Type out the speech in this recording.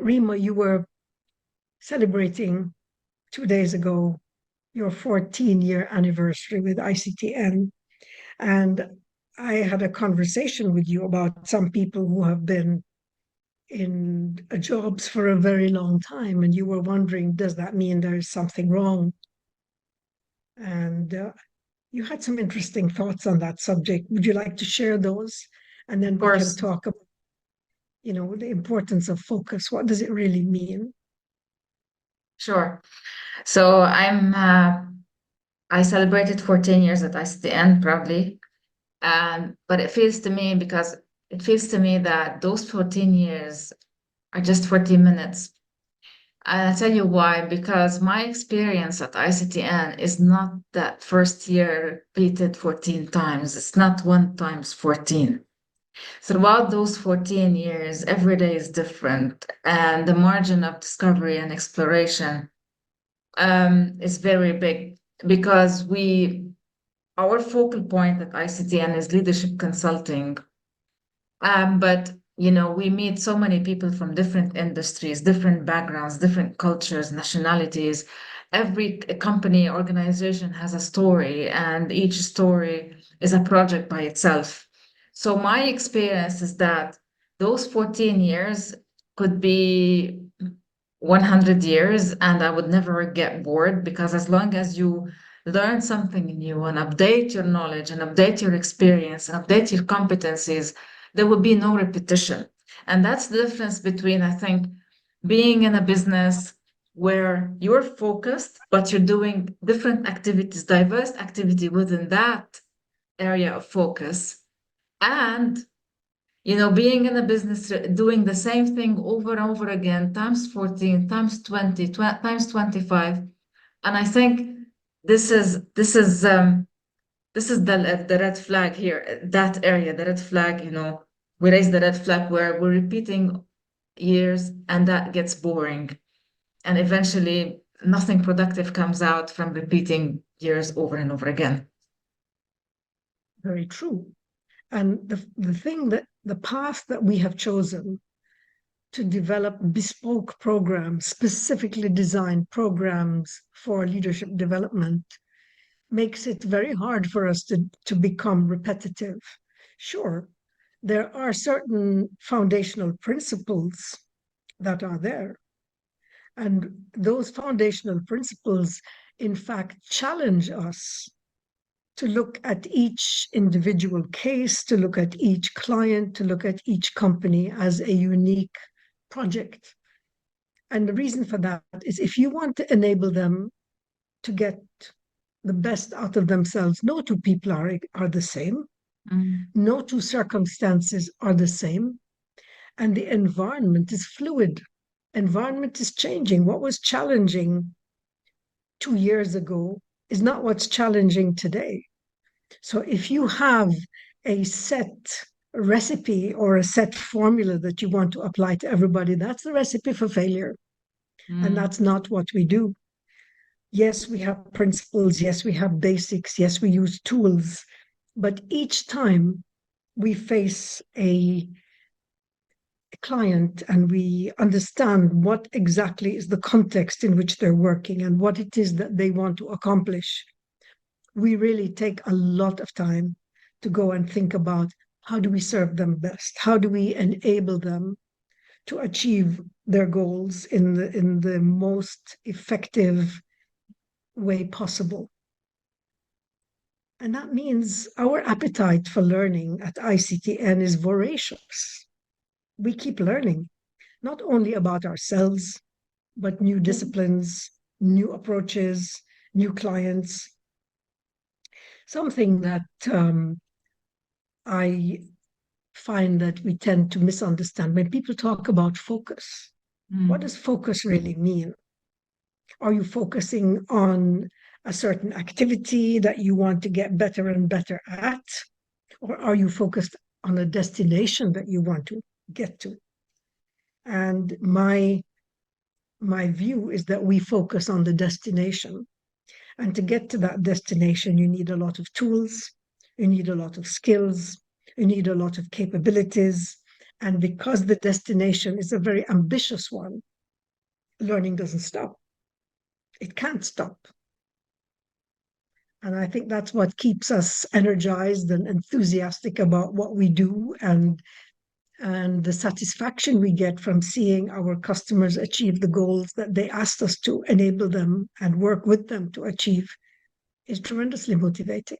Rima, you were celebrating 2 days ago your 14-year anniversary with ICTN. And I had a conversation with you about some people who have been in jobs for a very long time. And you were wondering, does that mean there is something wrong? And you had some interesting thoughts on that subject. Would you like to share those? And Of then we can course, talk about, the importance of focus. What does it really mean? sure. So I celebrated 14 years at ICTN proudly. But it feels to me that those 14 years are just 14 minutes. I'll tell you why, because my experience at ICTN is not that first year repeated 14 times. It's not one times 14. Throughout those 14 years, every day is different, and the margin of discovery and exploration is very big because our focal point at ICTN is leadership consulting. But we meet so many people from different industries, different backgrounds, different cultures, nationalities. Every company, organization has a story, and each story is a project by itself. So my experience is that those 14 years could be 100 years, and I would never get bored because as long as you learn something new and update your knowledge and update your experience and update your competencies, there will be no repetition. And that's the difference between, I think, being in a business where you're focused, but you're doing different activities, diverse activity within that area of focus, and being in a business doing the same thing over and over again, times 14, times 20, times 25. And I think this is this is the red flag here, that area, the red flag, we raise the red flag where we're repeating years and that gets boring. And eventually nothing productive comes out from repeating years over and over again. Very true. And the thing that the path that we have chosen to develop bespoke programs, specifically designed programs for leadership development, makes it very hard for us to become repetitive. Sure, there are certain foundational principles that are there. And those foundational principles, in fact, challenge us to look at each individual case, to look at each client, to look at each company as a unique project. And the reason for that is if you want to enable them to get the best out of themselves, no two people are the same, Mm. no two circumstances are the same, and the environment is fluid. Environment is changing. What was challenging 2 years ago is not what's challenging today. So if you have a set recipe or a set formula that you want to apply to everybody, that's the recipe for failure. And Mm. that's not what we do. Yes, we have principles. Yes, we have basics. Yes, we use tools. But each time we face a client and we understand what exactly is the context in which they're working and what it is that they want to accomplish, we really take a lot of time to go and think about how do we serve them best? How do we enable them to achieve their goals in the most effective way possible? And that means our appetite for learning at ICTN is voracious. We keep learning, not only about ourselves, but new disciplines, new approaches, new clients. Something that I find that we tend to misunderstand when people talk about focus. What Mm. does focus really mean? Are you focusing on a certain activity that you want to get better and better at? Or are you focused on a destination that you want to get to? And my view is that we focus on the destination. And to get to that destination, you need a lot of tools, you need a lot of skills, you need a lot of capabilities, And because the destination is a very ambitious one, learning doesn't stop. It can't stop. And I think that's what keeps us energized and enthusiastic about what we do, and the satisfaction we get from seeing our customers achieve the goals that they asked us to enable them and work with them to achieve is tremendously motivating.